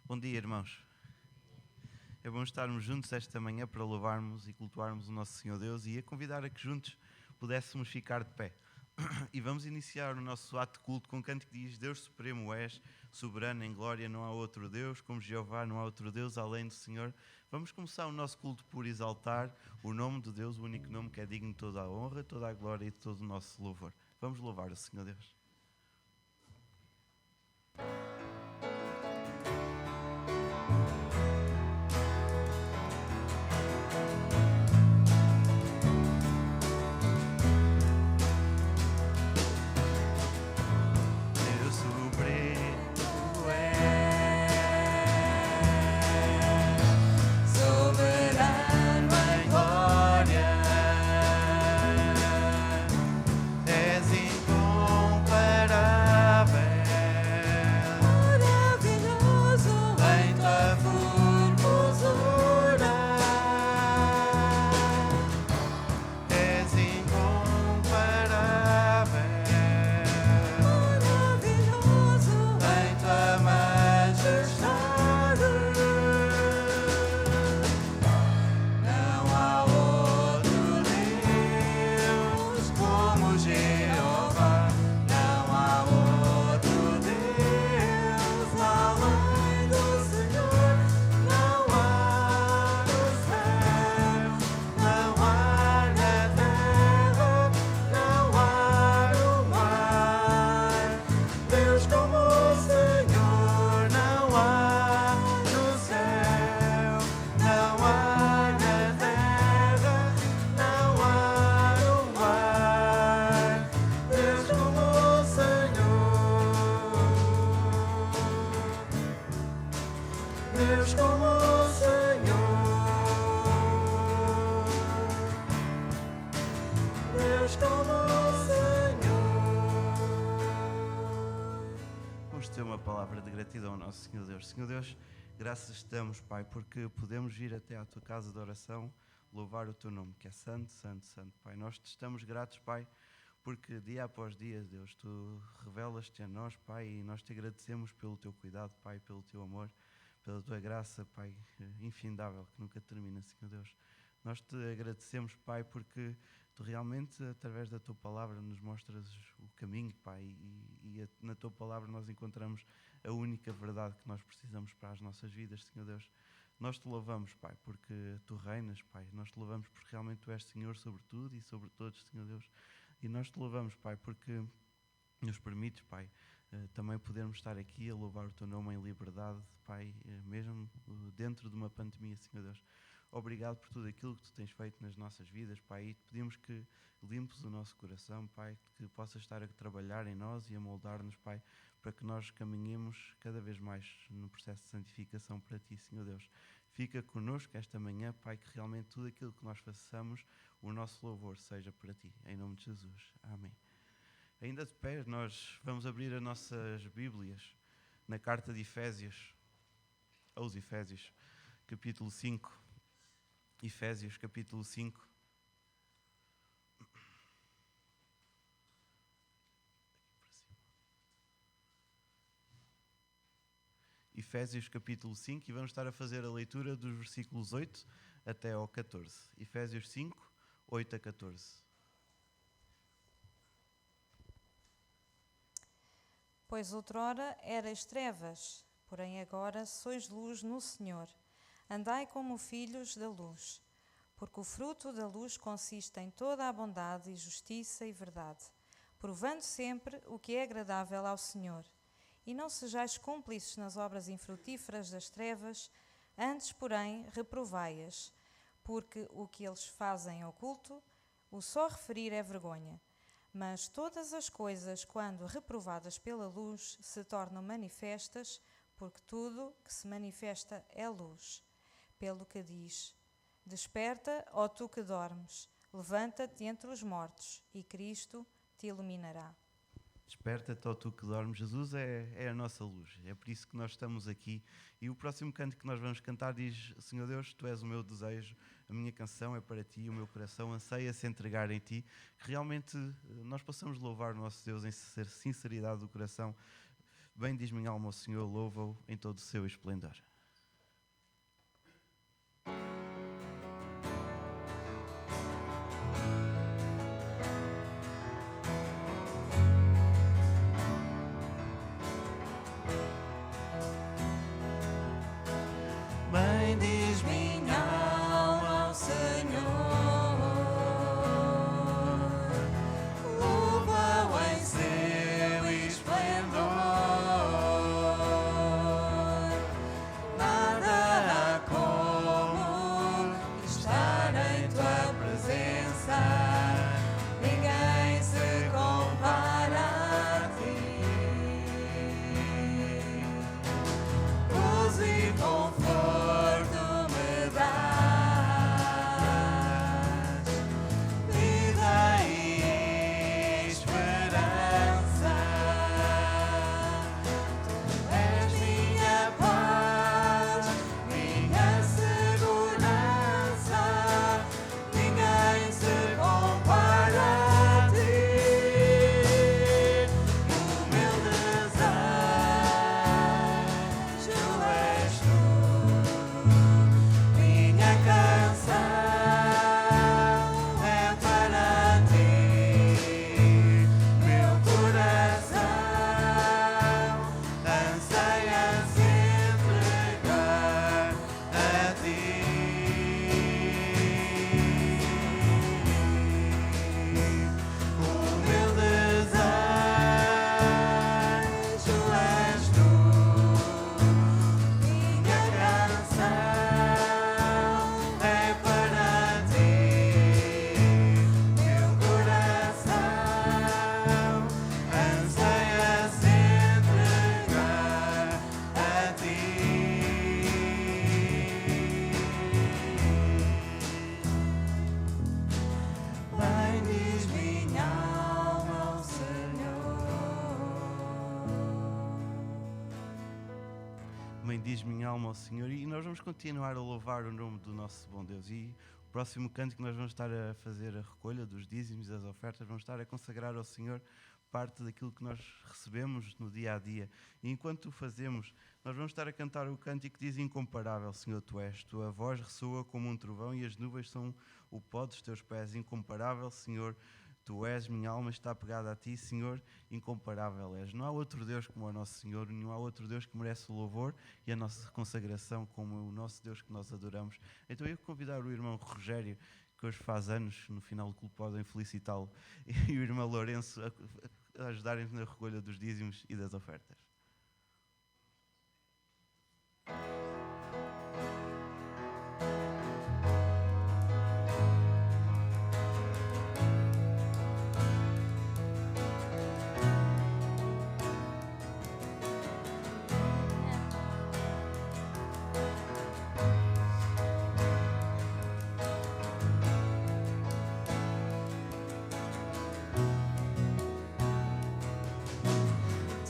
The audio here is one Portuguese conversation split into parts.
Bom dia, irmãos. É bom estarmos juntos esta manhã para louvarmos e cultuarmos o nosso Senhor Deus e a convidar a que juntos pudéssemos ficar de pé. E vamos iniciar o nosso ato de culto com um canto que diz: Deus Supremo és, soberano em glória, não há outro Deus, como Jeová não há outro Deus além do Senhor. Vamos começar o nosso culto por exaltar o nome de Deus, o único nome que é digno de toda a honra, toda a glória e de todo o nosso louvor. Vamos louvar o Senhor Deus. Senhor Deus, graças te damos, Pai, porque podemos vir até à tua casa de oração, louvar o teu nome, que é santo, santo, santo, Pai. Nós te estamos gratos, Pai, porque dia após dia, Deus, tu revelas-te a nós, Pai, e nós te agradecemos pelo teu cuidado, Pai, pelo teu amor, pela tua graça, Pai, infindável, que nunca termina, Senhor Deus. Nós te agradecemos, Pai, porque tu realmente, através da tua palavra, nos mostras o caminho, Pai, e na tua palavra nós encontramos a única verdade que nós precisamos para as nossas vidas, Senhor Deus. Nós te louvamos, Pai, porque tu reinas, Pai. Nós te louvamos porque realmente tu és Senhor sobre tudo e sobre todos, Senhor Deus. E nós te louvamos, Pai, porque nos permites, Pai, também podermos estar aqui a louvar o teu nome em liberdade, Pai, mesmo dentro de uma pandemia, Senhor Deus. Obrigado por tudo aquilo que tu tens feito nas nossas vidas, Pai, e te pedimos que limpes o nosso coração, Pai, que possas estar a trabalhar em nós e a moldar-nos, Pai, para que nós caminhemos cada vez mais no processo de santificação para Ti, Senhor Deus. Fica connosco esta manhã, Pai, que realmente tudo aquilo que nós façamos, o nosso louvor seja para Ti, em nome de Jesus. Amém. Ainda de pé, nós vamos abrir as nossas Bíblias na carta de Efésios, aos Efésios, capítulo 5. Efésios, capítulo 5. Efésios capítulo 5 e vamos estar a fazer a leitura dos versículos 8 até ao 14. Efésios 5, 8 a 14. Pois outrora erais trevas, porém agora sois luz no Senhor. Andai como filhos da luz, porque o fruto da luz consiste em toda a bondade e justiça e verdade, provando sempre o que é agradável ao Senhor. E não sejais cúmplices nas obras infrutíferas das trevas, antes, porém, reprovai-as, porque o que eles fazem oculto, o só referir é vergonha. Mas todas as coisas, quando reprovadas pela luz, se tornam manifestas, porque tudo que se manifesta é luz. Pelo que diz: Desperta, ó tu que dormes, levanta-te entre os mortos, e Cristo te iluminará. Desperta-te, ó tu que dormes. Jesus é a nossa luz, é por isso que nós estamos aqui. E o próximo canto que nós vamos cantar diz: Senhor Deus, tu és o meu desejo, a minha canção é para ti, o meu coração anseia se entregar em ti. Que realmente nós possamos louvar o nosso Deus em sinceridade do coração, Bem diz minha alma ao Senhor, louva-o em todo o seu esplendor. Bem diz minha alma ao Senhor, louva-o em seu esplendor. Nada há como estar em tua presença, ninguém se compara a ti. Luz e conforto me dás, vida e esperança. Tu és minha paz, minha segurança, ninguém se compara a ti. O meu desejo és tu, minha canção é para ti, meu coração anseia se entregar a ti. O meu desejo és tu, minha canção é para ti, meu coração anseia se entregar a ti. Bem diz minha alma ao Senhor. Bem diz minha alma ao Senhor, e nós vamos continuar a louvar o nome do nosso bom Deus. E o próximo canto que nós vamos estar a fazer a recolha dos dízimos e das ofertas, vamos estar a consagrar ao Senhor parte daquilo que nós recebemos no dia a dia. E enquanto o fazemos, nós vamos estar a cantar o cântico que diz: incomparável, Senhor, tu és. Tua voz ressoa como um trovão e as nuvens são o pó dos teus pés. Incomparável, Senhor, tu és. Minha alma está pegada a ti, Senhor, incomparável és. Não há outro Deus como o nosso Senhor, não há outro Deus que merece o louvor e a nossa consagração como o nosso Deus que nós adoramos. Então eu convidar o irmão Rogério, que hoje faz anos, no final do culto podem felicitá-lo, e o irmão Lourenço a ajudarem-nos na recolha dos dízimos e das ofertas.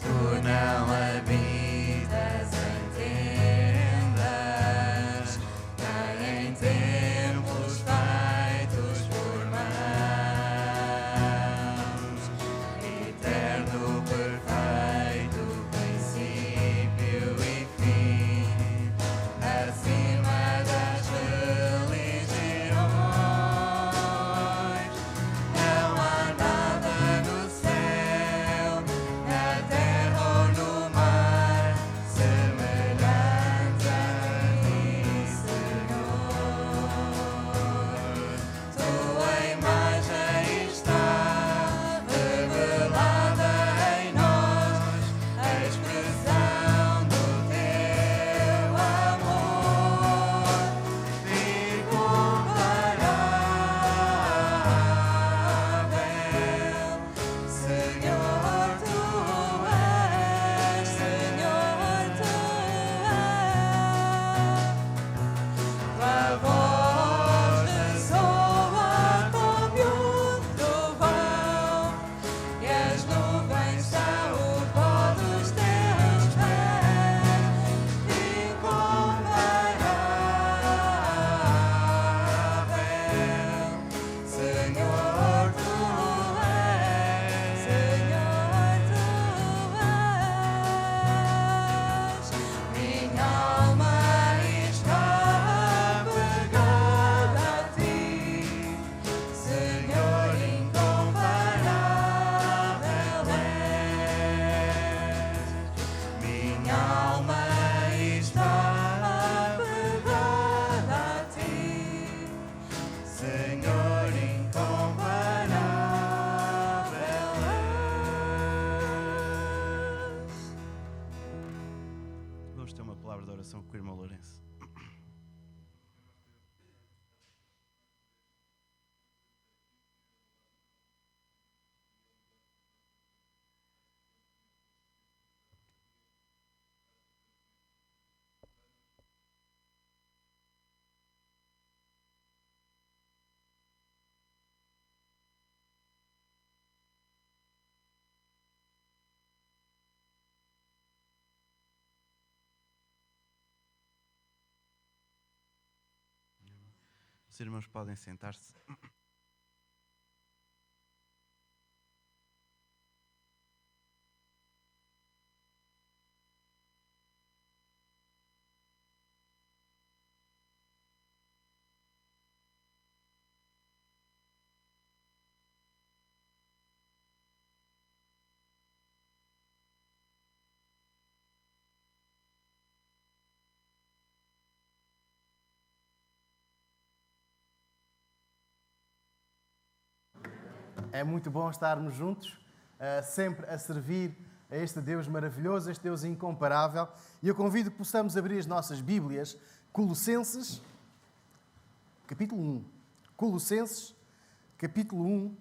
Tu não habitas em templo, Senhor incomparável és. Vamos ter uma palavra de oração com o irmão Lourenço. Os irmãos podem sentar-se. É muito bom estarmos juntos, sempre a servir a este Deus maravilhoso, este Deus incomparável. E eu convido que possamos abrir as nossas Bíblias, Colossenses, capítulo 1. Colossenses, capítulo 1.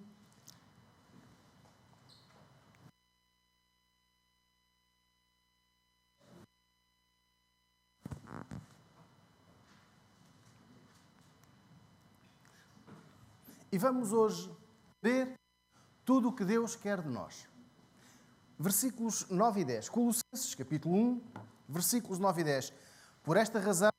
E vamos hoje ver tudo o que Deus quer de nós. Versículos 9 e 10. Colossenses, capítulo 1, versículos 9 e 10. Por esta razão,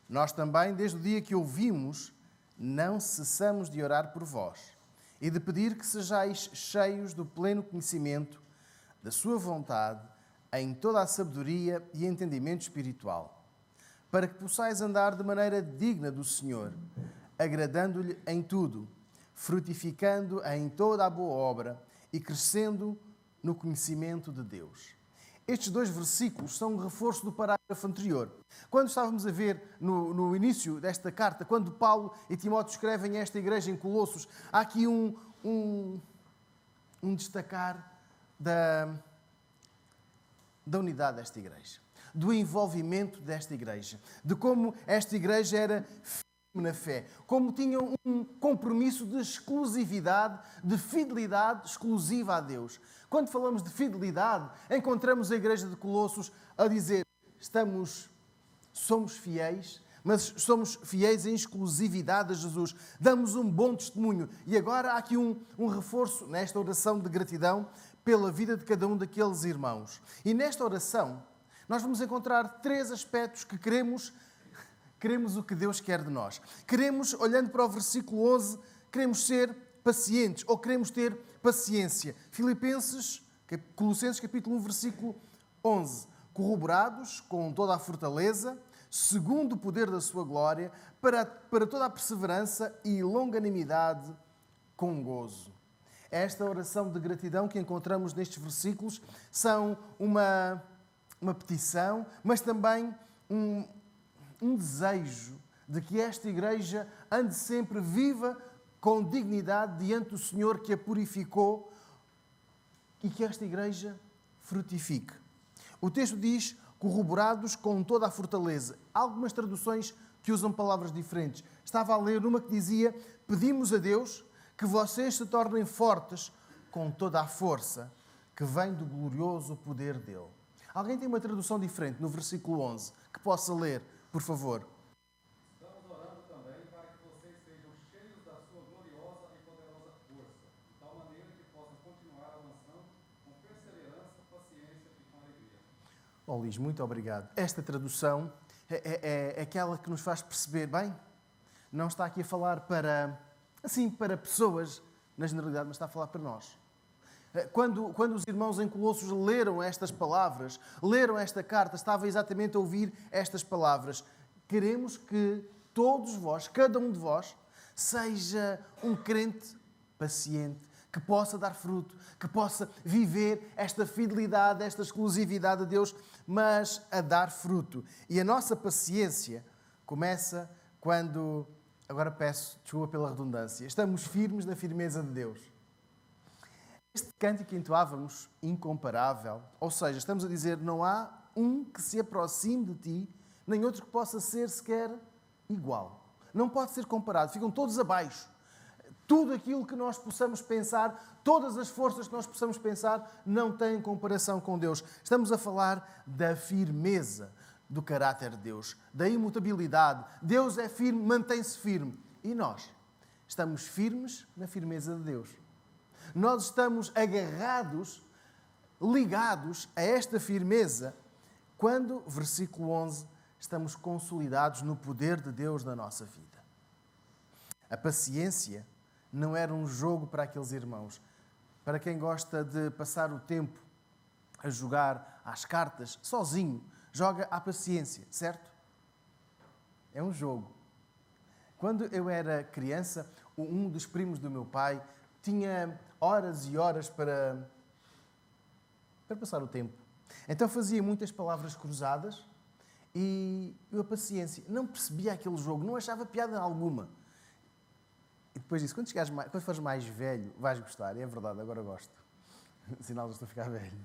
nós também, desde o dia que ouvimos, não cessamos de orar por vós e de pedir que sejais cheios do pleno conhecimento da sua vontade em toda a sabedoria e entendimento espiritual, para que possais andar de maneira digna do Senhor, agradando-lhe em tudo, frutificando em toda a boa obra e crescendo no conhecimento de Deus. Estes dois versículos são um reforço do parágrafo anterior. Quando estávamos a ver no início desta carta, quando Paulo e Timóteo escrevem a esta igreja em Colossos, há aqui um destacar da unidade desta igreja, do envolvimento desta igreja, de como esta igreja era na fé, como tinham um compromisso de exclusividade, de fidelidade exclusiva a Deus. Quando falamos de fidelidade, encontramos a igreja de Colossos a dizer: somos fiéis, mas somos fiéis em exclusividade a Jesus. Damos um bom testemunho. E agora há aqui um reforço nesta oração de gratidão pela vida de cada um daqueles irmãos. E nesta oração, nós vamos encontrar 3 aspectos que queremos o que Deus quer de nós. Queremos, olhando para o versículo 11, queremos ser pacientes ou queremos ter paciência. Colossenses capítulo 1, versículo 11. Corroborados com toda a fortaleza, segundo o poder da sua glória, para toda a perseverança e longanimidade com gozo. Esta oração de gratidão que encontramos nestes versículos são uma petição, mas também um desejo de que esta igreja ande sempre viva com dignidade diante do Senhor que a purificou e que esta igreja frutifique. O texto diz: corroborados com toda a fortaleza. Há algumas traduções que usam palavras diferentes. Estava a ler uma que dizia: pedimos a Deus que vocês se tornem fortes com toda a força que vem do glorioso poder dele. Alguém tem uma tradução diferente no versículo 11 que possa ler? Por favor. Estamos orando também para que vocês sejam cheios da sua gloriosa e poderosa força, de tal maneira que possam continuar avançando com perseverança, paciência e com alegria. Luís, muito obrigado. Esta tradução é aquela que nos faz perceber, bem, não está aqui a falar para pessoas, na generalidade, mas está a falar para nós. Quando os irmãos em Colossos leram estas palavras, leram esta carta, estava exatamente a ouvir estas palavras. Queremos que todos vós, cada um de vós, seja um crente paciente, que possa dar fruto, que possa viver esta fidelidade, esta exclusividade a Deus, mas a dar fruto. E a nossa paciência começa quando agora peço desculpa pela redundância, estamos firmes na firmeza de Deus. Este cântico que entoávamos, incomparável, ou seja, estamos a dizer, não há um que se aproxime de ti, nem outro que possa ser sequer igual. Não pode ser comparado, ficam todos abaixo. Tudo aquilo que nós possamos pensar, todas as forças que nós possamos pensar, não têm comparação com Deus. Estamos a falar da firmeza do caráter de Deus, da imutabilidade. Deus é firme, mantém-se firme. E nós estamos firmes na firmeza de Deus. Nós estamos agarrados, ligados a esta firmeza, quando, versículo 11, estamos consolidados no poder de Deus na nossa vida. A paciência não era um jogo para aqueles irmãos. Para quem gosta de passar o tempo a jogar às cartas sozinho, joga à paciência, certo? É um jogo. Quando eu era criança, um dos primos do meu pai tinha horas e horas para passar o tempo. Então fazia muitas palavras cruzadas e eu a paciência. Não percebia aquele jogo, não achava piada alguma. E depois disse, quando fores mais velho, vais gostar. E é verdade, agora gosto. Sinal de estou a ficar velho.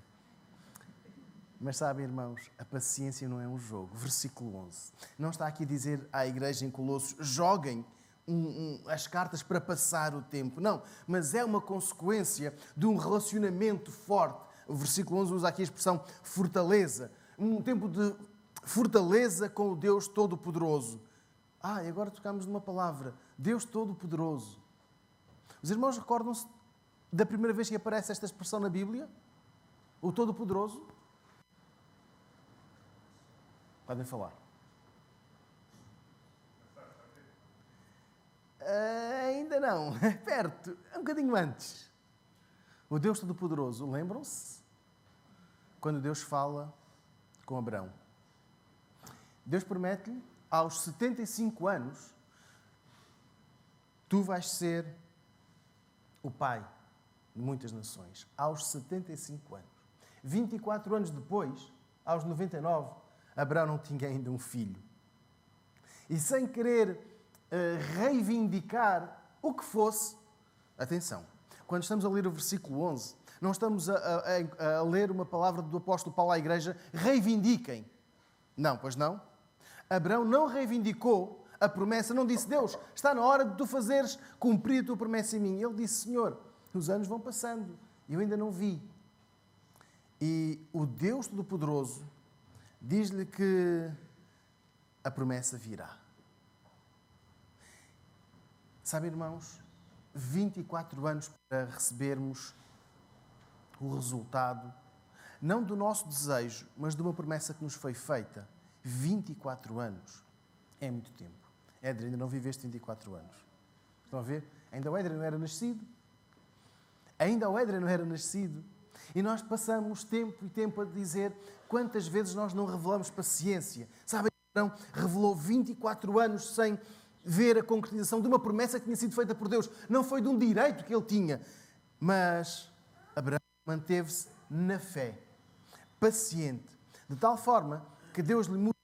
Mas sabem, irmãos, a paciência não é um jogo. Versículo 11. Não está aqui a dizer à igreja em Colossos, joguem as cartas para passar o tempo. Não, mas é uma consequência de um relacionamento forte. O versículo 11 usa aqui a expressão fortaleza. Um tempo de fortaleza com o Deus Todo-Poderoso. E agora tocamos numa palavra. Deus Todo-Poderoso. Os irmãos recordam-se da primeira vez que aparece esta expressão na Bíblia? O Todo-Poderoso? Podem falar. Ainda não. Perto. Um bocadinho antes. O Deus Todo-Poderoso. Lembram-se? Quando Deus fala com Abraão. Deus promete-lhe, aos 75 anos, tu vais ser o pai de muitas nações. Aos 75 anos. 24 anos depois, aos 99, Abraão não tinha ainda um filho. E sem querer reivindicar o que fosse, atenção, quando estamos a ler o versículo 11, não estamos a ler uma palavra do apóstolo Paulo à igreja, reivindiquem. Não, pois não. Abraão não reivindicou a promessa, não disse, Deus, está na hora de tu fazeres cumprir a tua promessa em mim. Ele disse, Senhor, os anos vão passando e eu ainda não vi. E o Deus Todo-Poderoso diz-lhe que a promessa virá. Sabe, irmãos, 24 anos para recebermos o resultado, não do nosso desejo, mas de uma promessa que nos foi feita. 24 anos é muito tempo. Éder, ainda não viveste 24 anos. Estão a ver? Ainda o Éder não era nascido. E nós passamos tempo e tempo a dizer quantas vezes nós não revelamos paciência. Sabe, Abraão revelou 24 anos sem ver a concretização de uma promessa que tinha sido feita por Deus. Não foi de um direito que ele tinha. Mas Abraão manteve-se na fé, paciente, de tal forma que Deus lhe mudou.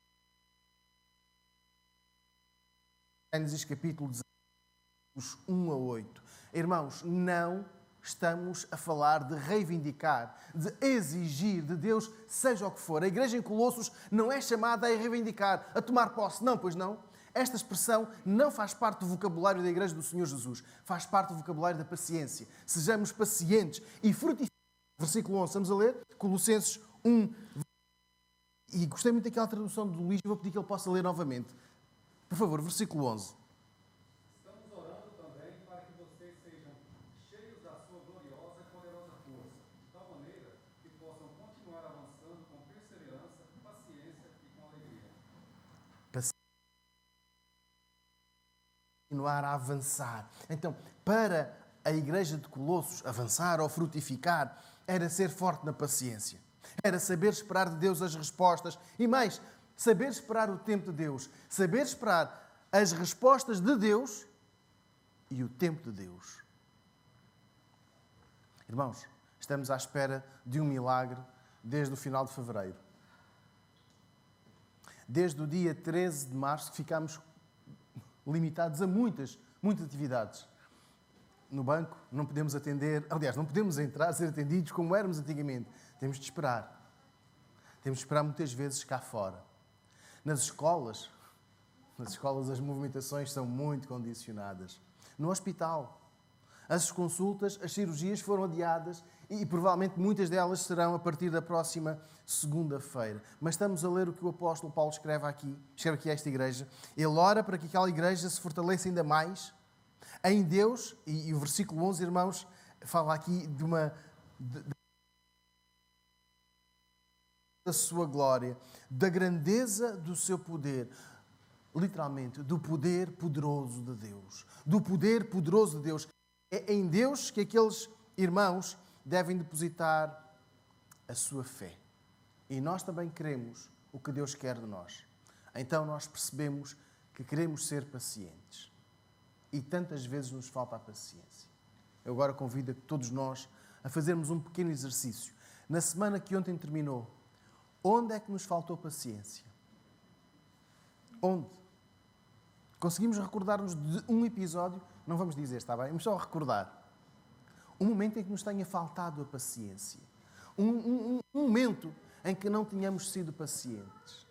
Gênesis capítulo 16, 1 a 8. Irmãos, não estamos a falar de reivindicar, de exigir de Deus, seja o que for. A igreja em Colossos não é chamada a reivindicar, a tomar posse. Não, pois não. Esta expressão não faz parte do vocabulário da igreja do Senhor Jesus. Faz parte do vocabulário da paciência. Sejamos pacientes e frutifiquemos. Versículo 11, estamos a ler? Colossenses 1. E gostei muito daquela tradução do Luís, vou pedir que ele possa ler novamente. Por favor, versículo 11. Estamos orando também para que vocês sejam cheios da sua gloriosa e poderosa força, de tal maneira que possam continuar avançando com perseverança, paciência e com alegria. Continuar a avançar. Então, para a igreja de Colossos avançar ou frutificar, era ser forte na paciência. Era saber esperar de Deus as respostas. E mais, saber esperar o tempo de Deus. Saber esperar as respostas de Deus e o tempo de Deus. Irmãos, estamos à espera de um milagre desde o final de fevereiro. Desde o dia 13 de março que ficámos limitados a muitas atividades. No banco não podemos atender, aliás, não podemos entrar, ser atendidos como éramos antigamente. Temos de esperar. Temos de esperar muitas vezes cá fora. Nas escolas as movimentações são muito condicionadas. No hospital, as consultas, as cirurgias foram adiadas e provavelmente muitas delas serão a partir da próxima segunda-feira. Mas estamos a ler o que o apóstolo Paulo escreve aqui a esta igreja. Ele ora para que aquela igreja se fortaleça ainda mais em Deus, e o versículo 11, irmãos, fala aqui da sua glória, da grandeza do seu poder. Literalmente, do poder poderoso de Deus. Do poder poderoso de Deus. É em Deus que aqueles irmãos devem depositar a sua fé. E nós também queremos o que Deus quer de nós. Então nós percebemos que queremos ser pacientes. E tantas vezes nos falta a paciência. Eu agora convido a todos nós a fazermos um pequeno exercício. Na semana que ontem terminou, onde é que nos faltou paciência? Onde? Conseguimos recordar-nos de um episódio? Não vamos dizer, está bem? Vamos só recordar. Um momento em que nos tenha faltado a paciência. Um momento em que não tínhamos sido pacientes.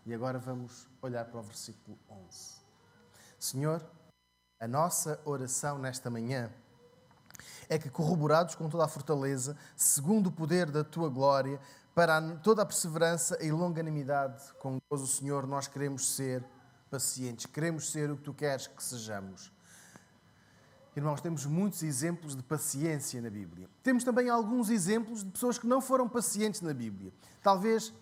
E agora vamos olhar para o versículo 11. Senhor, a nossa oração nesta manhã é que, corroborados com toda a fortaleza, segundo o poder da Tua glória, para toda a perseverança e longanimidade com o Senhor, nós queremos ser pacientes, queremos ser o que Tu queres que sejamos. Irmãos, temos muitos exemplos de paciência na Bíblia. Temos também alguns exemplos de pessoas que não foram pacientes na Bíblia. Talvez,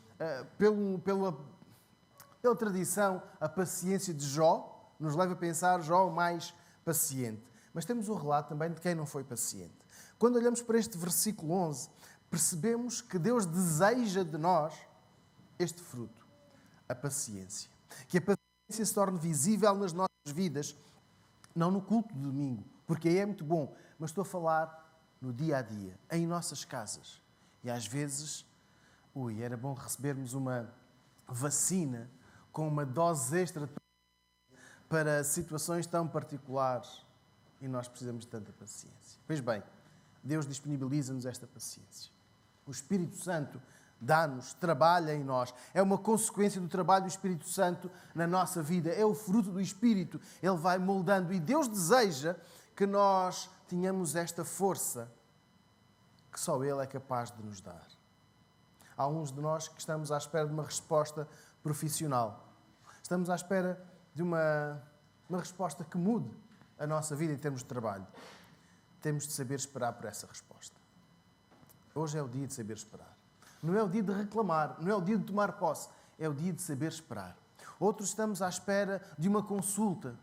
pela tradição, a paciência de Jó nos leva a pensar Jó mais paciente. Mas temos o relato também de quem não foi paciente. Quando olhamos para este versículo 11, percebemos que Deus deseja de nós este fruto, a paciência. Que a paciência se torne visível nas nossas vidas, não no culto de domingo, porque aí é muito bom, mas estou a falar no dia a dia, em nossas casas. E às vezes, era bom recebermos uma vacina com uma dose extra para situações tão particulares e nós precisamos de tanta paciência. Pois bem, Deus disponibiliza-nos esta paciência. O Espírito Santo dá-nos, trabalha em nós. É uma consequência do trabalho do Espírito Santo na nossa vida. É o fruto do Espírito. Ele vai moldando. E Deus deseja que nós tenhamos esta força que só Ele é capaz de nos dar. Há alguns de nós que estamos à espera de uma resposta profissional. Estamos à espera de uma resposta que mude a nossa vida em termos de trabalho. Temos de saber esperar por essa resposta. Hoje é o dia de saber esperar. Não é o dia de reclamar, não é o dia de tomar posse, é o dia de saber esperar. Outros estamos à espera de uma consulta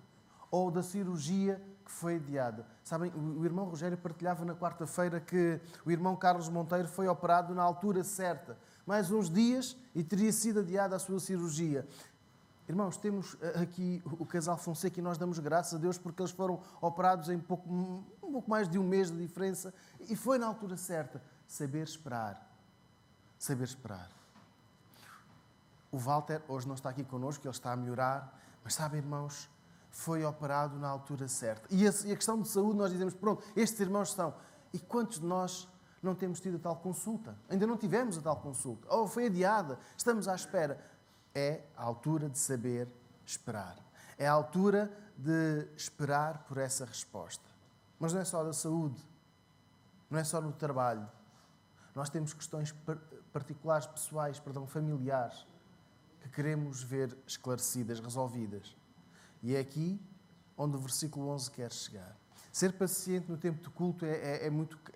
ou da cirurgia que foi adiada. Sabem, o irmão Rogério partilhava na quarta-feira que o irmão Carlos Monteiro foi operado na altura certa. Mais uns dias e teria sido adiada a sua cirurgia. Irmãos, temos aqui o casal Fonseca e nós damos graças a Deus porque eles foram operados em um pouco mais de um mês de diferença e foi na altura certa. Saber esperar. Saber esperar. O Walter hoje não está aqui connosco, ele está a melhorar, mas sabem, irmãos, foi operado na altura certa. E a questão de saúde, nós dizemos, pronto, estes irmãos estão. E quantos de nós não temos tido a tal consulta? Ainda não tivemos a tal consulta. Ou foi adiada, estamos à espera. É a altura de saber esperar. É a altura de esperar por essa resposta. Mas não é só da saúde, não é só no trabalho. Nós temos questões particulares, pessoais, familiares, que queremos ver esclarecidas, resolvidas. E é aqui onde o versículo 11 quer chegar. Ser paciente no tempo de culto é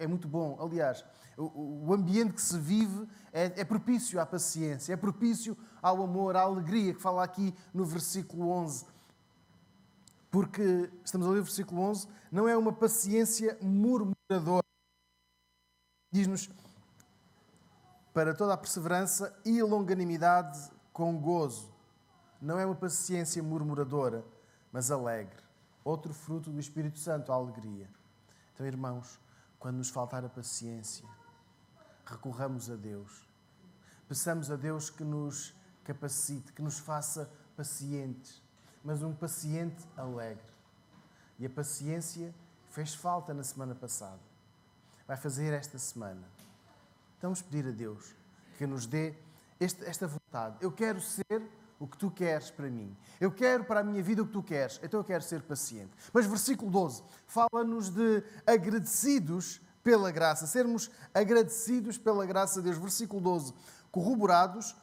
muito bom. Aliás, o ambiente que se vive é propício à paciência, é propício ao amor, à alegria, que fala aqui no versículo 11. Porque, estamos a ler o versículo 11, não é uma paciência murmuradora. Diz-nos, para toda a perseverança e longanimidade com gozo. Não é uma paciência murmuradora, mas alegre. Outro fruto do Espírito Santo, a alegria. Então, irmãos, quando nos faltar a paciência, recorramos a Deus. Peçamos a Deus que nos capacite, que nos faça pacientes, mas um paciente alegre. E a paciência fez falta na semana passada. Vai fazer esta semana. Então vamos pedir a Deus que nos dê esta vontade. Eu quero ser o que tu queres para mim. Eu quero para a minha vida o que tu queres. Então eu quero ser paciente. Mas versículo 12 fala-nos de agradecidos pela graça. Sermos agradecidos pela graça de Deus. Versículo 12. Corroborados,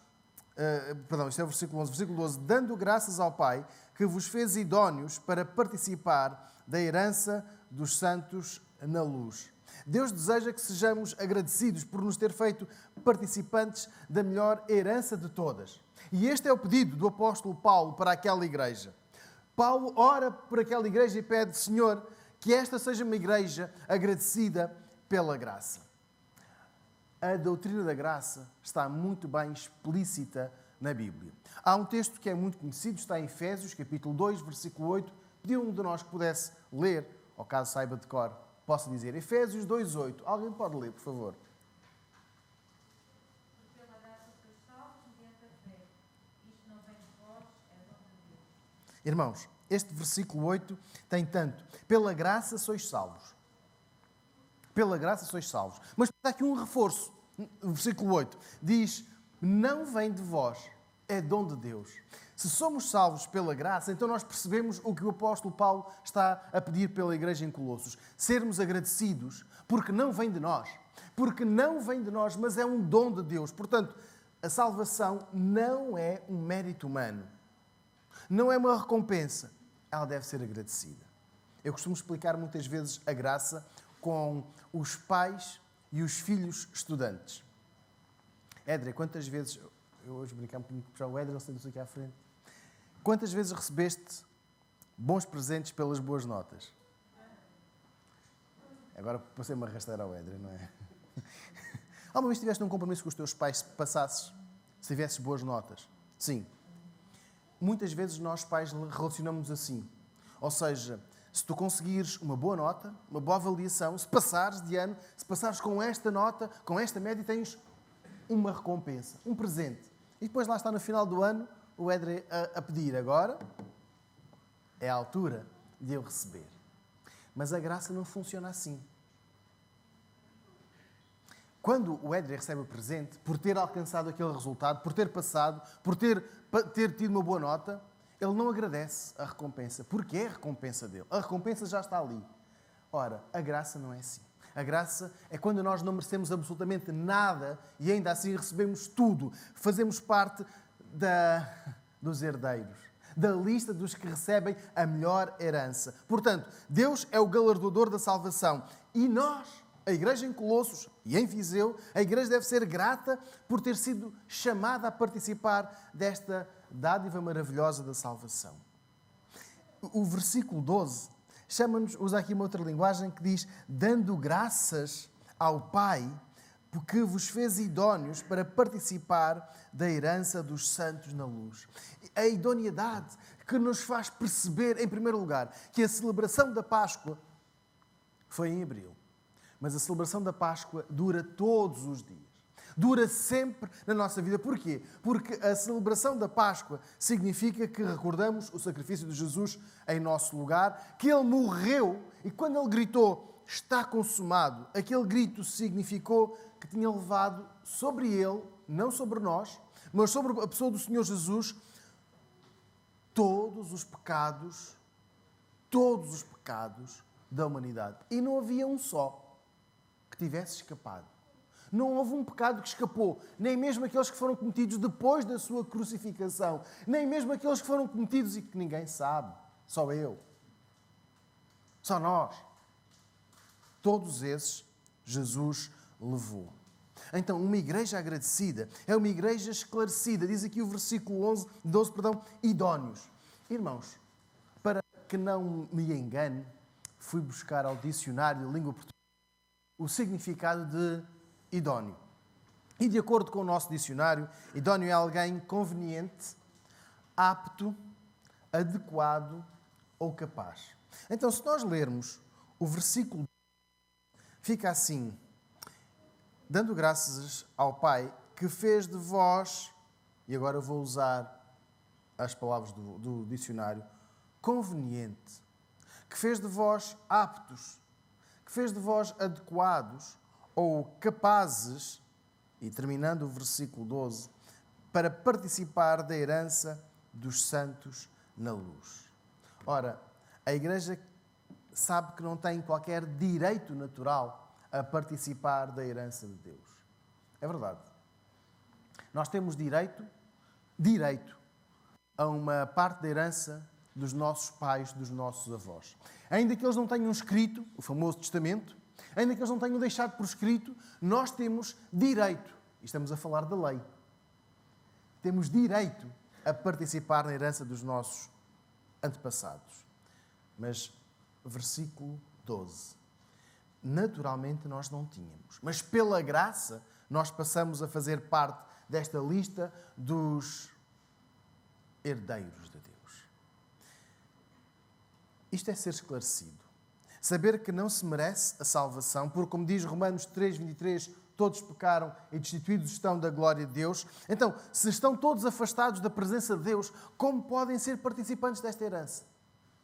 isto é o versículo 11. Versículo 12. Dando graças ao Pai que vos fez idóneos para participar da herança dos santos na luz. Deus deseja que sejamos agradecidos por nos ter feito participantes da melhor herança de todas. E este é o pedido do apóstolo Paulo para aquela igreja. Paulo ora por aquela igreja e pede, Senhor, que esta seja uma igreja agradecida pela graça. A doutrina da graça está muito bem explícita na Bíblia. Há um texto que é muito conhecido, está em Efésios, capítulo 2, versículo 8. Pedi um de nós que pudesse ler, ou caso saiba de cor, possa dizer. Efésios 2, 8. Alguém pode ler, por favor? Irmãos, este versículo 8 tem tanto. Pela graça sois salvos. Pela graça sois salvos. Mas está aqui um reforço. O versículo 8 diz, não vem de vós, é dom de Deus. Se somos salvos pela graça, então nós percebemos o que o apóstolo Paulo está a pedir pela igreja em Colossos. Sermos agradecidos, porque não vem de nós. Porque não vem de nós, mas é um dom de Deus. Portanto, a salvação não é um mérito humano. Não é uma recompensa. Ela deve ser agradecida. Eu costumo explicar muitas vezes a graça com os pais e os filhos estudantes. Édrea, quantas vezes... Eu hoje brincar um bocadinho com o Édrea, não sei disso aqui à frente. Quantas vezes recebeste bons presentes pelas boas notas? Agora passei-me a arrastar ao Édrea, não é? Alguma vez tiveste um compromisso com os teus pais se passasses, se tivesses boas notas? Sim. Muitas vezes nós pais relacionamos assim. Ou seja, se tu conseguires uma boa nota, uma boa avaliação, se passares de ano, se passares com esta nota, com esta média, tens uma recompensa, um presente. E depois lá está no final do ano o Édrea a pedir. Agora é a altura de eu receber. Mas a graça não funciona assim. Quando o Édrea recebe o presente, por ter alcançado aquele resultado, por ter passado, por ter tido uma boa nota, ele não agradece a recompensa, porque é a recompensa dele. A recompensa já está ali. Ora, a graça não é assim. A graça é quando nós não merecemos absolutamente nada e ainda assim recebemos tudo. Fazemos parte dos herdeiros, da lista dos que recebem a melhor herança. Portanto, Deus é o galardoador da salvação. E nós, a igreja em Colossos e em Viseu, a igreja deve ser grata por ter sido chamada a participar desta dádiva maravilhosa da salvação. O versículo 12 chama-nos, usa aqui uma outra linguagem que diz, dando graças ao Pai, porque vos fez idóneos para participar da herança dos santos na luz. A idoneidade que nos faz perceber, em primeiro lugar, que a celebração da Páscoa foi em abril. Mas a celebração da Páscoa dura todos os dias. Dura sempre na nossa vida. Porquê? Porque a celebração da Páscoa significa que recordamos o sacrifício de Jesus em nosso lugar, que Ele morreu e quando Ele gritou, está consumado, aquele grito significou que tinha levado sobre Ele, não sobre nós, mas sobre a pessoa do Senhor Jesus, todos os pecados da humanidade. E não havia um só que tivesse escapado. Não houve um pecado que escapou, nem mesmo aqueles que foram cometidos depois da sua crucificação, nem mesmo aqueles que foram cometidos e que ninguém sabe, só eu, só nós. Todos esses Jesus levou. Então, uma igreja agradecida é uma igreja esclarecida. Diz aqui o versículo 12, idóneos. Irmãos, para que não me engane, fui buscar ao dicionário de língua portuguesa o significado de idóneo. E de acordo com o nosso dicionário, idóneo é alguém conveniente, apto, adequado ou capaz. Então, se nós lermos o versículo, fica assim, dando graças ao Pai que fez de vós, e agora eu vou usar as palavras do dicionário, conveniente, que fez de vós aptos, que fez de vós adequados ou capazes, e terminando o versículo 12, para participar da herança dos santos na luz. Ora, a Igreja sabe que não tem qualquer direito natural a participar da herança de Deus. É verdade. Nós temos direito a uma parte da herança dos nossos pais, dos nossos avós. Ainda que eles não tenham escrito o famoso testamento, ainda que eles não tenham deixado por escrito, nós temos direito, e estamos a falar da lei, temos direito a participar na herança dos nossos antepassados. Mas, versículo 12. Naturalmente nós não tínhamos, mas pela graça nós passamos a fazer parte desta lista dos herdeiros de Deus. Isto é ser esclarecido. Saber que não se merece a salvação, porque, como diz Romanos 3:23, todos pecaram e destituídos estão da glória de Deus. Então, se estão todos afastados da presença de Deus, como podem ser participantes desta herança?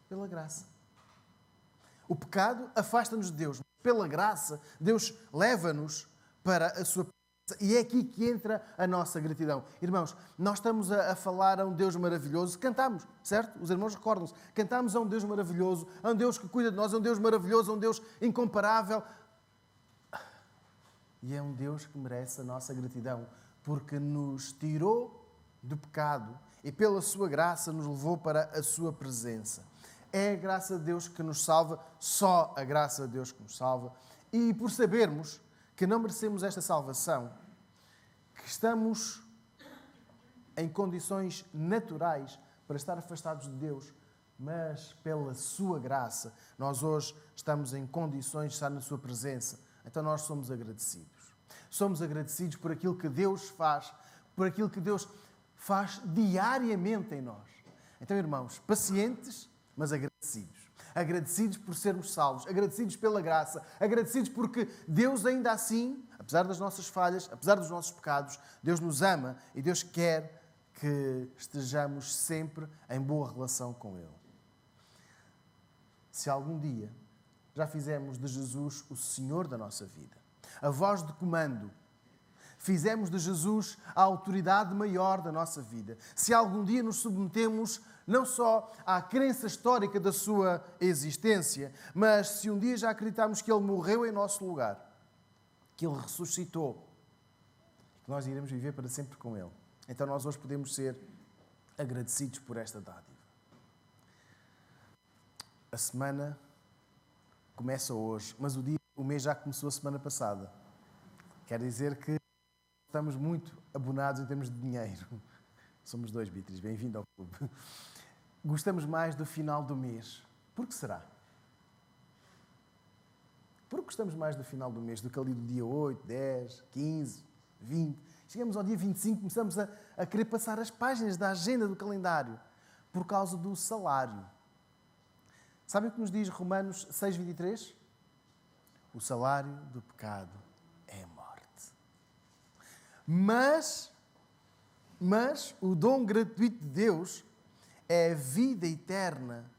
Pela graça. O pecado afasta-nos de Deus. Pela graça, Deus leva-nos para a sua presença. E é aqui que entra a nossa gratidão. Irmãos, nós estamos a falar a um Deus maravilhoso. Cantamos, certo? Os irmãos recordam-se. Cantamos a um Deus maravilhoso, a um Deus que cuida de nós, a um Deus maravilhoso, a um Deus incomparável. E é um Deus que merece a nossa gratidão, porque nos tirou do pecado e pela sua graça nos levou para a sua presença. É a graça de Deus que nos salva, só a graça de Deus que nos salva. E por sabermos que não merecemos esta salvação, que estamos em condições naturais para estar afastados de Deus, mas pela sua graça, nós hoje estamos em condições de estar na sua presença. Então nós somos agradecidos. Somos agradecidos por aquilo que Deus faz, por aquilo que Deus faz diariamente em nós. Então, irmãos, pacientes, mas agradecidos. Agradecidos por sermos salvos, agradecidos pela graça, agradecidos porque Deus ainda assim, apesar das nossas falhas, apesar dos nossos pecados, Deus nos ama e Deus quer que estejamos sempre em boa relação com Ele. Se algum dia já fizemos de Jesus o Senhor da nossa vida, a voz de comando, fizemos de Jesus a autoridade maior da nossa vida, se algum dia nos submetemos não só à crença histórica da sua existência, mas se um dia já acreditarmos que Ele morreu em nosso lugar, que Ele ressuscitou, que nós iremos viver para sempre com Ele, então nós hoje podemos ser agradecidos por esta dádiva. A semana começa hoje, mas o mês já começou a semana passada. Quer dizer que estamos muito abonados em termos de dinheiro. Somos dois, Beatriz. Bem-vindo ao clube. Gostamos mais do final do mês. Por que será? Por que gostamos mais do final do mês do que ali do dia 8, 10, 15, 20? Chegamos ao dia 25 e começamos a querer passar as páginas da agenda do calendário por causa do salário. Sabem o que nos diz Romanos 6:23? O salário do pecado é a morte. Mas o dom gratuito de Deus é a vida eterna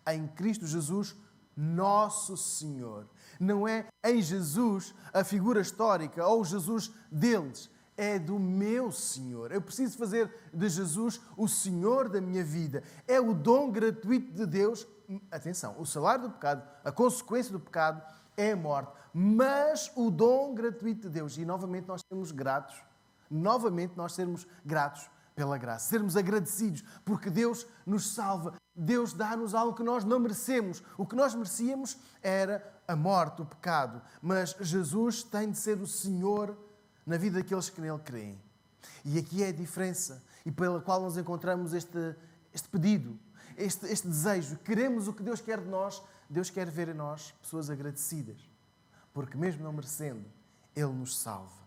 em Cristo Jesus, nosso Senhor. Não é em Jesus a figura histórica ou o Jesus deles. É do meu Senhor. Eu preciso fazer de Jesus o Senhor da minha vida. É o dom gratuito de Deus. Atenção, o salário do pecado, a consequência do pecado é a morte. Mas o dom gratuito de Deus. E novamente nós sermos gratos. Novamente nós sermos gratos pela graça. Sermos agradecidos porque Deus nos salva. Deus dá-nos algo que nós não merecemos. O que nós merecíamos era a morte, o pecado. Mas Jesus tem de ser o Senhor na vida daqueles que nele creem. E aqui é a diferença e pela qual nós encontramos este pedido, este desejo. Queremos o que Deus quer de nós. Deus quer ver em nós pessoas agradecidas. Porque mesmo não merecendo, Ele nos salva.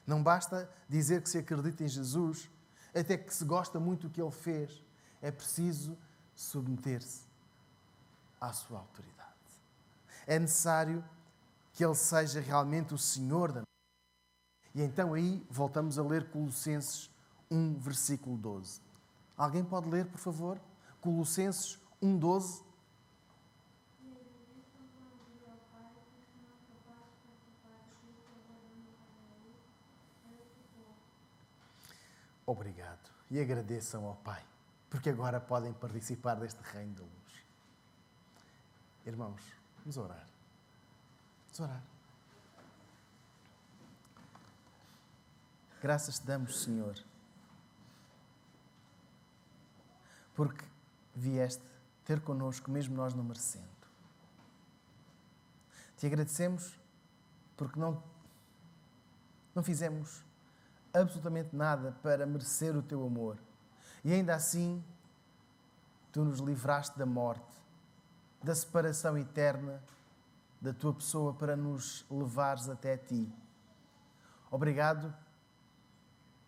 Não basta dizer que se acredita em Jesus, até que se gosta muito do que Ele fez. É preciso submeter-se à sua autoridade. É necessário que Ele seja realmente o Senhor da nossa vida. E então aí voltamos a ler Colossenses 1, versículo 12. Alguém pode ler, por favor? Colossenses 1:12. Obrigado. E agradeçam ao Pai, porque agora podem participar deste reino da luz. Irmãos, vamos orar. Vamos orar. Graças te damos, Senhor, porque vieste ter connosco, mesmo nós não merecendo. Te agradecemos porque não fizemos absolutamente nada para merecer o teu amor. E ainda assim, tu nos livraste da morte, da separação eterna da tua pessoa para nos levares até ti. Obrigado,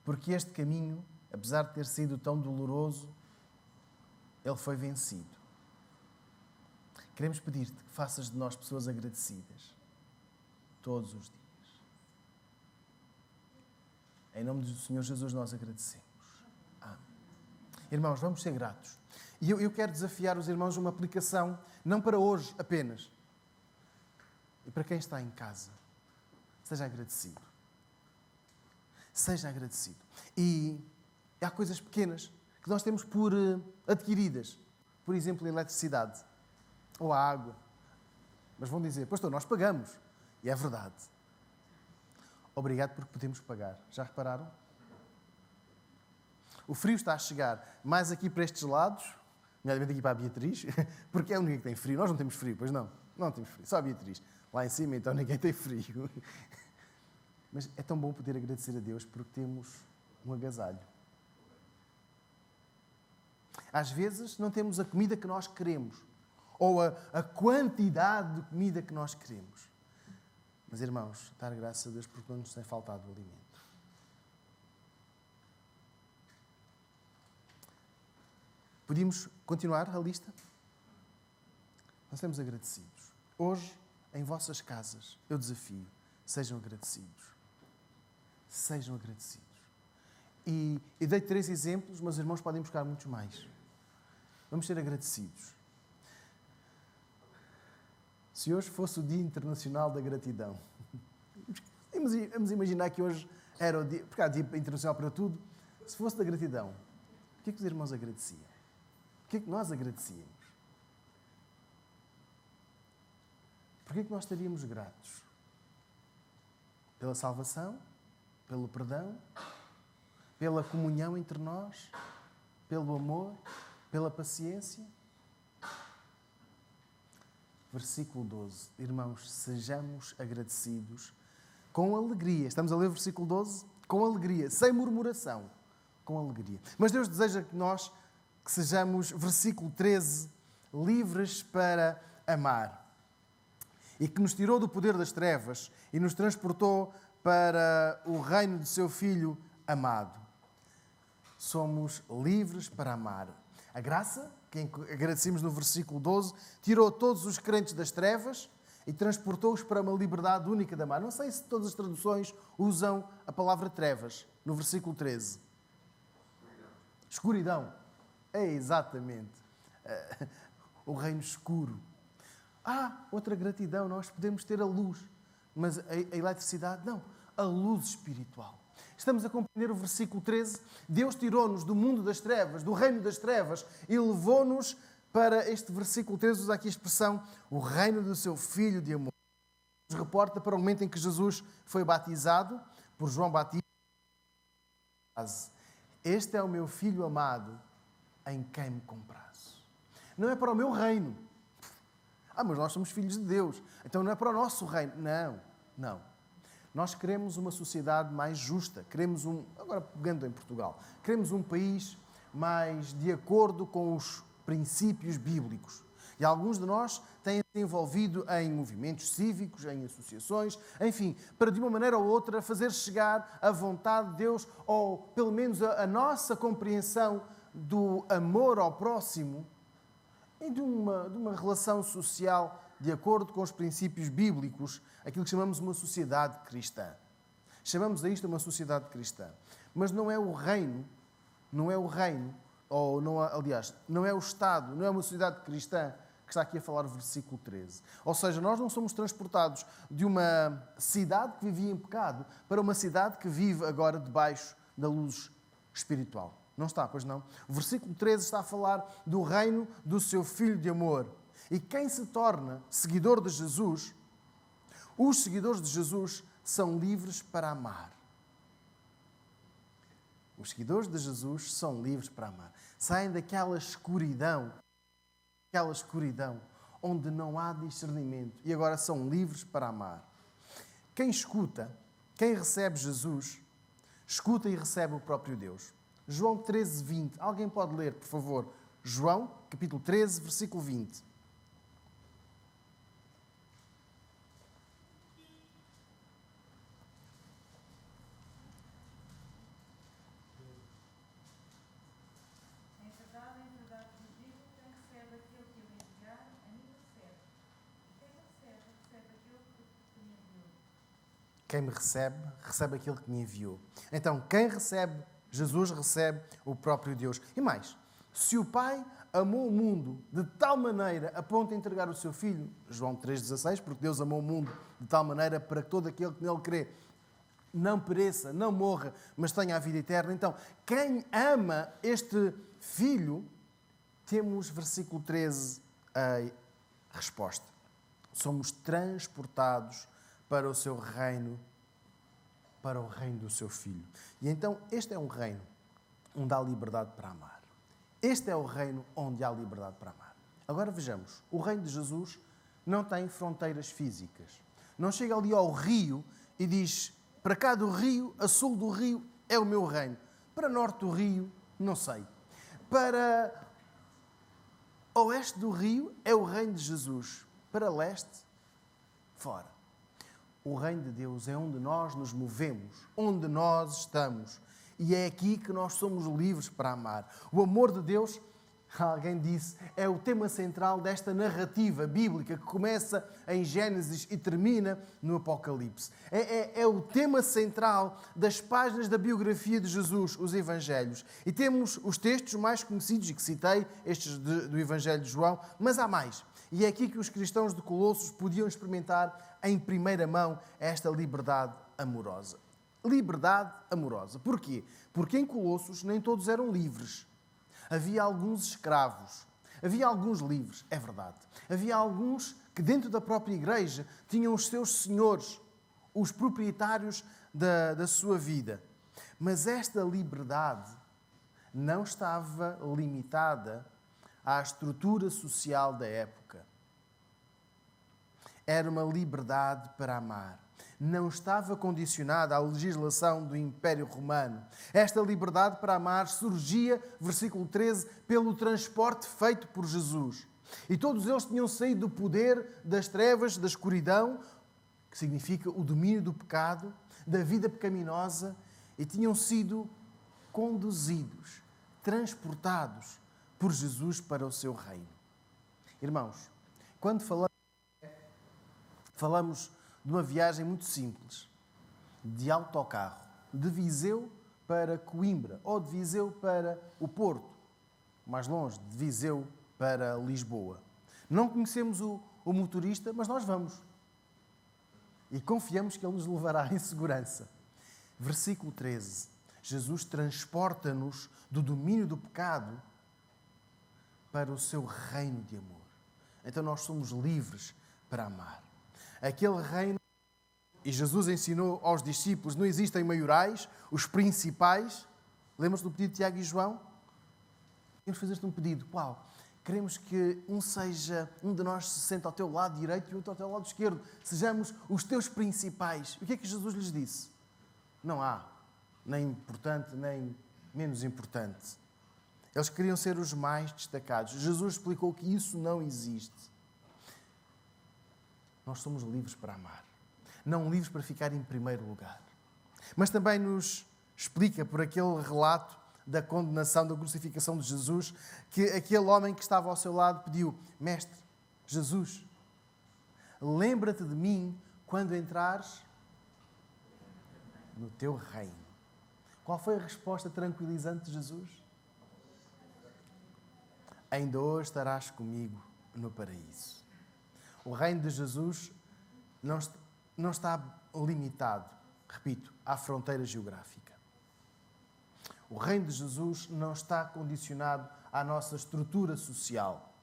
porque este caminho, apesar de ter sido tão doloroso, ele foi vencido. Queremos pedir-te que faças de nós pessoas agradecidas todos os dias. Em nome do Senhor Jesus nós agradecemos. Amém. Irmãos, vamos ser gratos. E eu quero desafiar os irmãos a uma aplicação, não para hoje apenas, e para quem está em casa. Seja agradecido. Seja agradecido. E há coisas pequenas que nós temos por adquiridas. Por exemplo, a eletricidade ou a água. Mas vão dizer, pastor, nós pagamos. E é verdade. Obrigado porque podemos pagar. Já repararam? O frio está a chegar mais aqui para estes lados, nomeadamente aqui para a Beatriz, porque é a única que tem frio. Nós não temos frio, pois não? Não temos frio. Só a Beatriz. Lá em cima, então, ninguém tem frio. Mas é tão bom poder agradecer a Deus porque temos um agasalho. Às vezes não temos a comida que nós queremos ou a quantidade de comida que nós queremos. Mas, irmãos, dar graças a Deus porque não nos tem faltado o alimento. Podíamos continuar a lista? Nós estamos agradecidos. Hoje, em vossas casas, eu desafio, sejam agradecidos. Sejam agradecidos. E dei 3 exemplos, mas os irmãos podem buscar muitos mais. Vamos ser agradecidos. Se hoje fosse o Dia Internacional da Gratidão, vamos imaginar que hoje era o dia, porque há Dia Internacional para tudo, se fosse da gratidão, o que é que os irmãos agradeciam? O que é que nós agradecíamos? Por que é que nós estaríamos gratos? Pela salvação? Pelo perdão? Pela comunhão entre nós? Pelo amor? Pela paciência? Versículo 12. Irmãos, sejamos agradecidos com alegria. Estamos a ler o versículo 12? Com alegria, sem murmuração. Com alegria. Mas Deus deseja que nós que sejamos, versículo 13, livres para amar. E que nos tirou do poder das trevas e nos transportou para o reino de seu Filho amado. Somos livres para amar. A graça, que agradecemos no versículo 12, tirou todos os crentes das trevas e transportou-os para uma liberdade única de amar. Não sei se todas as traduções usam a palavra trevas, no versículo 13. Escuridão. É exatamente o reino escuro. Outra gratidão, nós podemos ter a luz, mas a eletricidade não, a luz espiritual. Estamos a compreender o versículo 13. Deus tirou-nos do mundo das trevas, do reino das trevas, e levou-nos para este versículo 13, usa aqui a expressão, o reino do seu Filho de amor. Nos reporta para o momento em que Jesus foi batizado por João Batista. Este é o meu Filho amado, em quem me comprazo. Não é para o meu reino. Mas nós somos filhos de Deus. Então não é para o nosso reino. Não. Nós queremos uma sociedade mais justa. Queremos agora pegando em Portugal, queremos um país mais de acordo com os princípios bíblicos. E alguns de nós têm se envolvido em movimentos cívicos, em associações, enfim, para de uma maneira ou outra fazer chegar a vontade de Deus, ou pelo menos a nossa compreensão do amor ao próximo e de uma relação social de acordo com os princípios bíblicos, aquilo que chamamos uma sociedade cristã. Chamamos a isto uma sociedade cristã. Mas não é o reino ou não, aliás, não é o Estado, não é uma sociedade cristã que está aqui a falar o versículo 13. Ou seja, nós não somos transportados de uma cidade que vivia em pecado para uma cidade que vive agora debaixo da luz espiritual. Não está, pois não? O versículo 13 está a falar do reino do seu Filho de amor. E quem se torna seguidor de Jesus, os seguidores de Jesus são livres para amar. Os seguidores de Jesus são livres para amar. Saem daquela escuridão onde não há discernimento e agora são livres para amar. Quem escuta, quem recebe Jesus, escuta e recebe o próprio Deus. João 13, 20. Alguém pode ler, por favor? João, capítulo 13, versículo 20. Quem me recebe, recebe aquele que me enviou. Então, quem recebe Jesus, recebe o próprio Deus. E mais, se o Pai amou o mundo de tal maneira a ponto de entregar o seu Filho, João 3,16, porque Deus amou o mundo de tal maneira para que todo aquele que nele crê não pereça, não morra, mas tenha a vida eterna. Então, quem ama este Filho, temos, versículo 13, a resposta. Somos transportados para o seu reino, para o reino do seu Filho. E então, este é um reino onde há liberdade para amar. Este é o reino onde há liberdade para amar. Agora vejamos, o reino de Jesus não tem fronteiras físicas. Não chega ali ao rio e diz, para cá do rio, a sul do rio, é o meu reino. Para norte do rio, não sei. Para oeste do rio, é o reino de Jesus. Para leste, fora. O reino de Deus é onde nós nos movemos, onde nós estamos. E é aqui que nós somos livres para amar. O amor de Deus, alguém disse, é o tema central desta narrativa bíblica que começa em Gênesis e termina no Apocalipse. É o tema central das páginas da biografia de Jesus, os Evangelhos. E temos os textos mais conhecidos, e que citei, estes do Evangelho de João, mas há mais. E é aqui que os cristãos de Colossos podiam experimentar em primeira mão esta liberdade amorosa. Liberdade amorosa. Porquê? Porque em Colossos nem todos eram livres. Havia alguns escravos. Havia alguns livres, é verdade. Havia alguns que dentro da própria igreja tinham os seus senhores, os proprietários da sua vida. Mas esta liberdade não estava limitada à estrutura social da época. Era uma liberdade para amar. Não estava condicionada à legislação do Império Romano. Esta liberdade para amar surgia, versículo 13, pelo transporte feito por Jesus. E todos eles tinham saído do poder das trevas, da escuridão, que significa o domínio do pecado, da vida pecaminosa, e tinham sido conduzidos, transportados por Jesus para o seu reino. Irmãos, quando falamos de uma viagem muito simples, de autocarro, de Viseu para Coimbra, ou de Viseu para o Porto, mais longe, de Viseu para Lisboa. Não conhecemos o motorista, mas nós vamos. E confiamos que ele nos levará em segurança. Versículo 13. Jesus transporta-nos do domínio do pecado para o seu reino de amor. Então nós somos livres para amar. Aquele reino, e Jesus ensinou aos discípulos, não existem maiorais, os principais. Lembras do pedido de Tiago e João? Queremos fazer-te um pedido. Qual? Queremos que um de nós se sente ao teu lado direito e outro ao teu lado esquerdo. Sejamos os teus principais. O que é que Jesus lhes disse? Não há nem importante, nem menos importante. Eles queriam ser os mais destacados. Jesus explicou que isso não existe. Nós somos livres para amar. Não livres para ficar em primeiro lugar. Mas também nos explica por aquele relato da condenação, da crucificação de Jesus, que aquele homem que estava ao seu lado pediu: Mestre, Jesus, lembra-te de mim quando entrares no teu reino. Qual foi a resposta tranquilizante de Jesus? ainda hoje estarás comigo no paraíso. O reino de Jesus não está limitado, repito, à fronteira geográfica. O reino de Jesus não está condicionado à nossa estrutura social.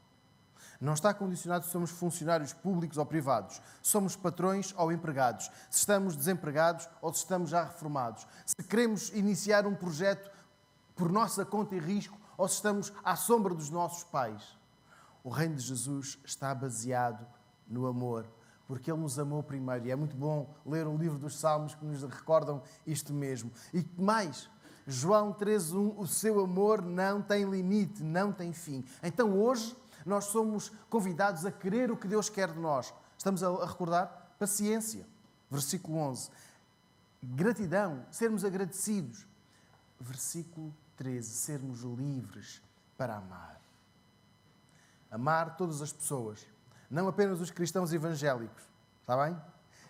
Não está condicionado se somos funcionários públicos ou privados, se somos patrões ou empregados, se estamos desempregados ou se estamos já reformados, se queremos iniciar um projeto por nossa conta e risco ou se estamos à sombra dos nossos pais. O reino de Jesus está baseado no amor, porque Ele nos amou primeiro. E é muito bom ler o livro dos Salmos que nos recordam isto mesmo. E mais, João 13:1, o seu amor não tem limite, não tem fim. Então hoje nós somos convidados a querer o que Deus quer de nós. Estamos a recordar? Paciência. Versículo 11. Gratidão, sermos agradecidos. Versículo 13, sermos livres para amar. Amar todas as pessoas, não apenas os cristãos evangélicos, está bem?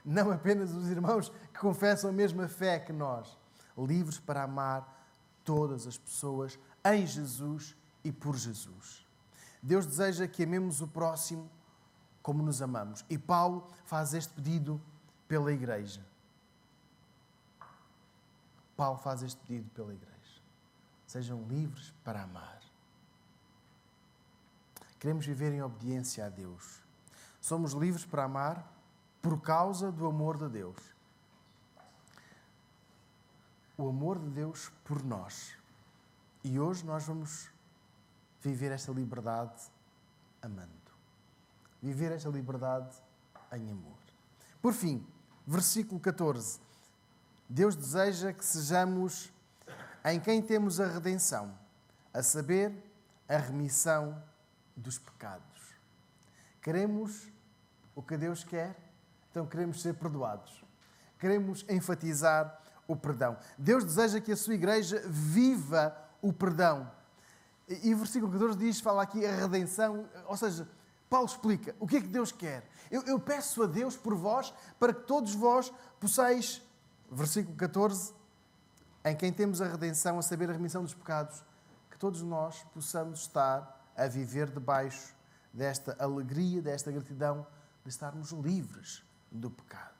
Não apenas os irmãos que confessam a mesma fé que nós. Livres para amar todas as pessoas em Jesus e por Jesus. Deus deseja que amemos o próximo como nos amamos. E Paulo faz este pedido pela igreja. Paulo faz este pedido pela igreja. Sejam livres para amar. Queremos viver em obediência a Deus. Somos livres para amar por causa do amor de Deus. O amor de Deus por nós. E hoje nós vamos viver esta liberdade amando. Viver esta liberdade em amor. Por fim, versículo 14. Deus deseja que sejamos em quem temos a redenção, a saber, a remissão dos pecados. Queremos o que Deus quer, então queremos ser perdoados. Queremos enfatizar o perdão. Deus deseja que a sua igreja viva o perdão. E o versículo 14 diz, fala aqui a redenção, ou seja, Paulo explica o que é que Deus quer. Eu peço a Deus por vós, para que todos vós possais, versículo 14, em quem temos a redenção, a saber, a remissão dos pecados, que todos nós possamos estar a viver debaixo desta alegria, desta gratidão, de estarmos livres do pecado.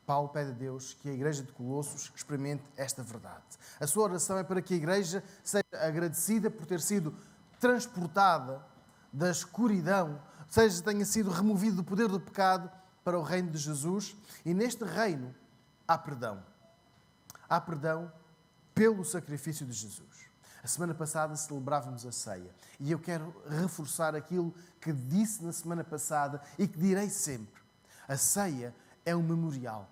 Paulo pede a Deus que a igreja de Colossos experimente esta verdade. A sua oração é para que a igreja seja agradecida por ter sido transportada da escuridão, seja tenha sido removido do poder do pecado para o reino de Jesus. E neste reino há perdão. Há perdão pelo sacrifício de Jesus. A semana passada celebrávamos a ceia. E eu quero reforçar aquilo que disse na semana passada e que direi sempre. A ceia é um memorial.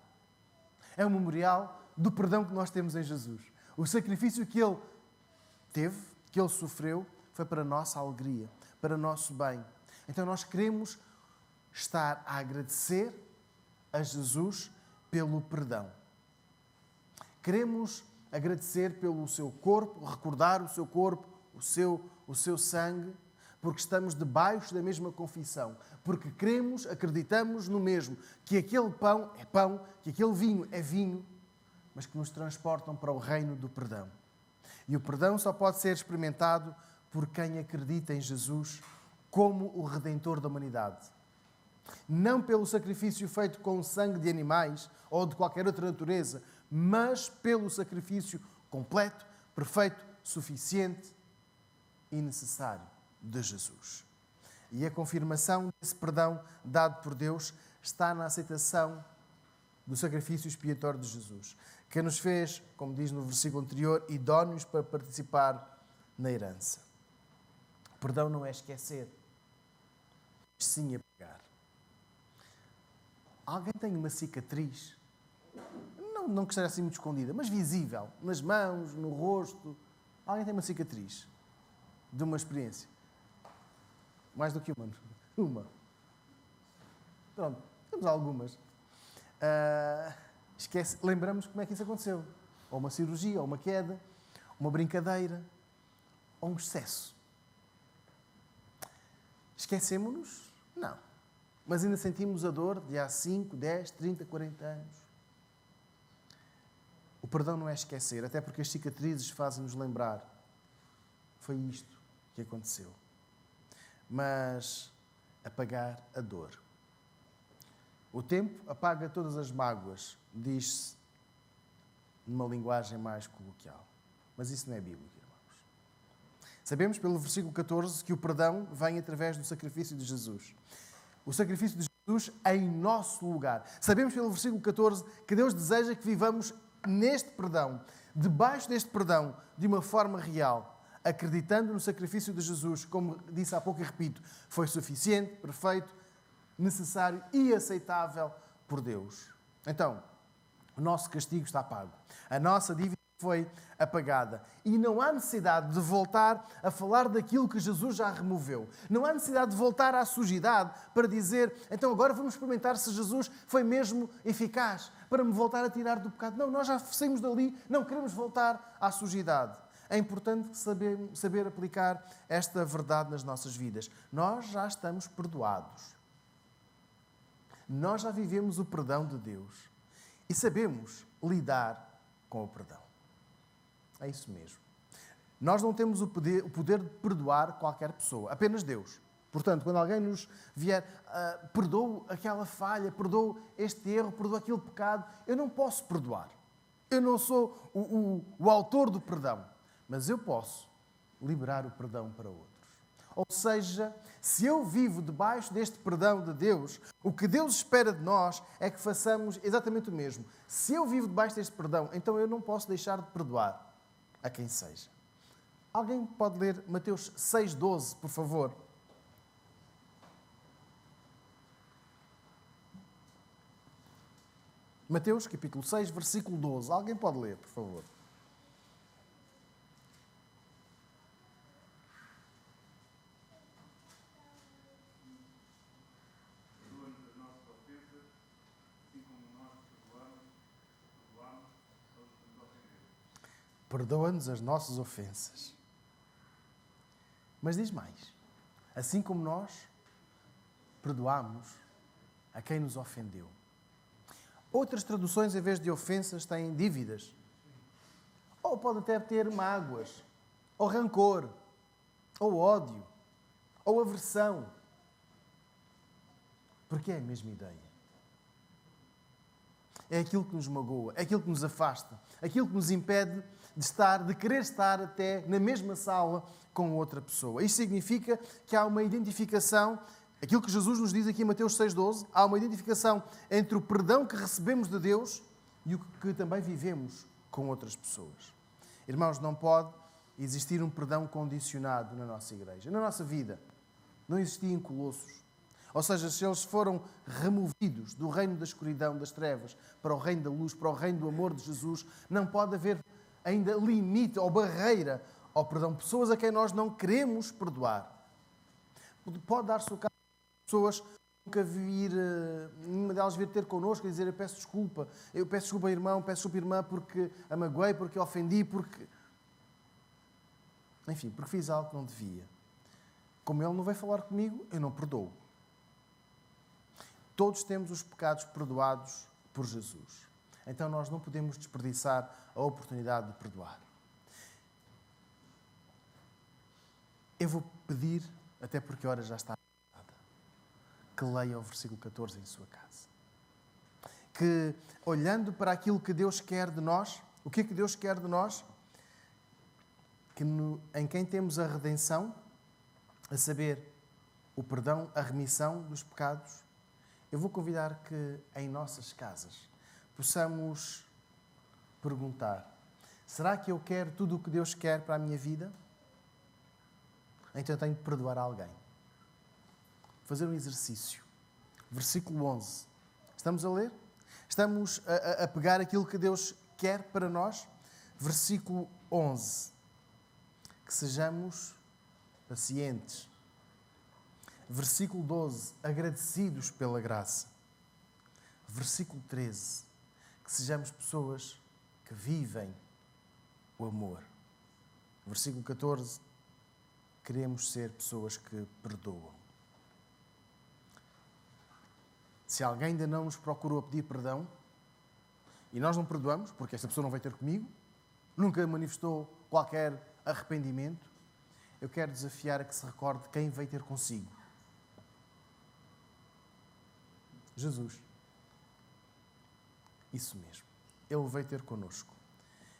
É um memorial do perdão que nós temos em Jesus. O sacrifício que Ele teve, que Ele sofreu, foi para a nossa alegria, para o nosso bem. Então nós queremos estar a agradecer a Jesus pelo perdão. Queremos agradecer pelo seu corpo, recordar o seu corpo, o seu sangue, porque estamos debaixo da mesma confissão, porque cremos, acreditamos no mesmo, que aquele pão é pão, que aquele vinho é vinho, mas que nos transportam para o reino do perdão. E o perdão só pode ser experimentado por quem acredita em Jesus como o Redentor da humanidade. Não pelo sacrifício feito com sangue de animais ou de qualquer outra natureza, mas pelo sacrifício completo, perfeito, suficiente e necessário de Jesus. E a confirmação desse perdão dado por Deus está na aceitação do sacrifício expiatório de Jesus, que nos fez, como diz no versículo anterior, idóneos para participar na herança. O perdão não é esquecer, mas sim apagar. Alguém tem uma cicatriz, não que esteja assim muito escondida, mas visível, nas mãos, no rosto. Alguém tem uma cicatriz de uma experiência. Mais do que uma. Uma. Pronto, temos algumas. Lembramos como é que isso aconteceu. Ou uma cirurgia, ou uma queda, uma brincadeira, ou um excesso. Esquecemos-nos? Não. Mas ainda sentimos a dor de há 5, 10, 30, 40 anos. O perdão não é esquecer, até porque as cicatrizes fazem-nos lembrar. Foi isto que aconteceu, mas apagar a dor. O tempo apaga todas as mágoas, diz-se numa linguagem mais coloquial. Mas isso não é bíblico, irmãos. Sabemos pelo versículo 14 que o perdão vem através do sacrifício de Jesus. O sacrifício de Jesus em nosso lugar. Sabemos pelo versículo 14 que Deus deseja que vivamos neste perdão, debaixo deste perdão, de uma forma real, acreditando no sacrifício de Jesus, como disse há pouco e repito, foi suficiente, perfeito, necessário e aceitável por Deus. Então, o nosso castigo está pago. A nossa dívida foi apagada. E não há necessidade de voltar a falar daquilo que Jesus já removeu. Não há necessidade de voltar à sujidade para dizer, então agora vamos experimentar se Jesus foi mesmo eficaz para me voltar a tirar do pecado. Não, nós já saímos dali, não queremos voltar à sujidade. É importante saber aplicar esta verdade nas nossas vidas. Nós já estamos perdoados. Nós já vivemos o perdão de Deus e sabemos lidar com o perdão. É isso mesmo. Nós não temos o poder de perdoar qualquer pessoa, apenas Deus. Portanto, quando alguém nos vier, perdoa aquela falha, perdoa este erro, perdoa aquele pecado, eu não posso perdoar. Eu não sou o autor do perdão, mas eu posso liberar o perdão para outros. Ou seja, se eu vivo debaixo deste perdão de Deus, o que Deus espera de nós é que façamos exatamente o mesmo. Se eu vivo debaixo deste perdão, então eu não posso deixar de perdoar a quem seja. Alguém pode ler Mateus 6,12, por favor? Mateus, capítulo 6, versículo 12. Alguém pode ler, por favor? Perdoa-nos as nossas ofensas. Mas diz mais. Assim como nós perdoamos a quem nos ofendeu. Outras traduções, em vez de ofensas, têm dívidas. Ou pode até ter mágoas, ou rancor, ou ódio, ou aversão. Porque é a mesma ideia. É aquilo que nos magoa, é aquilo que nos afasta, aquilo que nos impede de querer estar até na mesma sala com outra pessoa. Isto significa que há uma identificação, aquilo que Jesus nos diz aqui em Mateus 6,12, há uma identificação entre o perdão que recebemos de Deus e o que também vivemos com outras pessoas. Irmãos, não pode existir um perdão condicionado na nossa igreja, na nossa vida. Não existia em Colossos. Ou seja, se eles foram removidos do reino da escuridão, das trevas, para o reino da luz, para o reino do amor de Jesus, não pode haver ainda limite ou barreira ao perdão. Pessoas a quem nós não queremos perdoar. Pode dar-se o caso de pessoas nunca vir, nenhuma delas vir ter connosco e dizer eu peço desculpa irmão, peço desculpa irmã porque a magoei, porque a ofendi, porque fiz algo que não devia. Como ele não veio falar comigo, eu não perdoo. Todos temos os pecados perdoados por Jesus. Então nós não podemos desperdiçar a oportunidade de perdoar. Eu vou pedir, até porque a hora já está avançada, que leia o versículo 14 em sua casa. Que, olhando para aquilo que Deus quer de nós, o que é que Deus quer de nós? Em quem temos a redenção, a saber, o perdão, a remissão dos pecados, eu vou convidar que em nossas casas possamos perguntar: será que eu quero tudo o que Deus quer para a minha vida? Então eu tenho de perdoar alguém. Fazer um exercício. Versículo 11. Estamos a ler? Estamos a pegar aquilo que Deus quer para nós? Versículo 11. Que sejamos pacientes. Versículo 12. Agradecidos pela graça. Versículo 13. Que sejamos pessoas que vivem o amor. Versículo 14. Queremos ser pessoas que perdoam. Se alguém ainda não nos procurou a pedir perdão, e nós não perdoamos, porque esta pessoa não veio ter comigo, nunca manifestou qualquer arrependimento, eu quero desafiar a que se recorde quem veio ter consigo. Jesus. Isso mesmo. Ele veio ter connosco.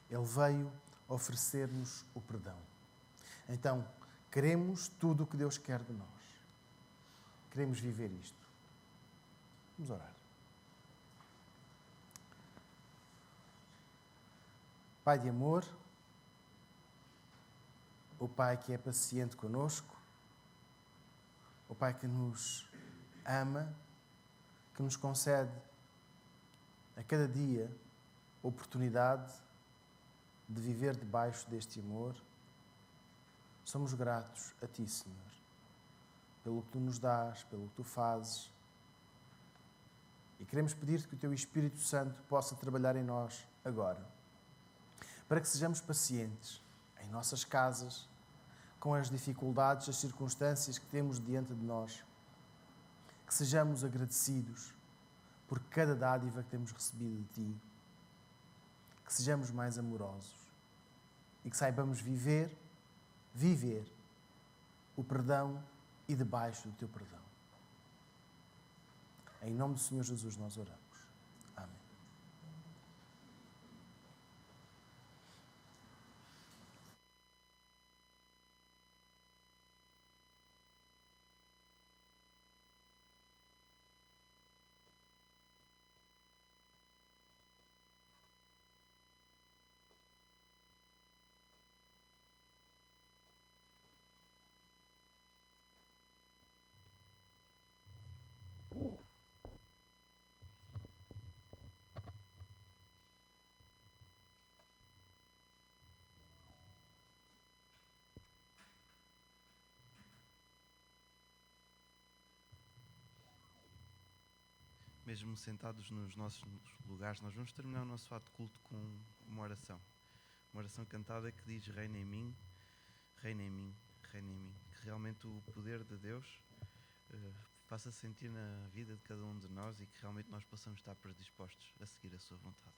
Ele veio oferecer-nos o perdão. Então, queremos tudo o que Deus quer de nós. Queremos viver isto. Vamos orar. Pai de amor, o Pai que é paciente conosco, o Pai que nos ama, que nos concede a cada dia a oportunidade de viver debaixo deste amor. Somos gratos a Ti, Senhor, pelo que Tu nos dás, pelo que Tu fazes. E queremos pedir-te que o Teu Espírito Santo possa trabalhar em nós agora, para que sejamos pacientes em nossas casas, com as dificuldades, as circunstâncias que temos diante de nós. Que sejamos agradecidos por cada dádiva que temos recebido de Ti. Que sejamos mais amorosos e que saibamos viver o perdão e debaixo do Teu perdão. Em nome do Senhor Jesus nós oramos. Amém. Mesmo sentados nos nossos lugares, nós vamos terminar o nosso ato de culto com uma oração. Uma oração cantada que diz: reina em mim, reina em mim, reina em mim. Que realmente o poder de Deus faça sentir na vida de cada um de nós e que realmente nós possamos estar predispostos a seguir a sua vontade.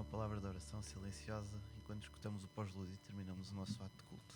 Palavra de oração silenciosa enquanto escutamos o pós-lúdio e terminamos o nosso ato de culto.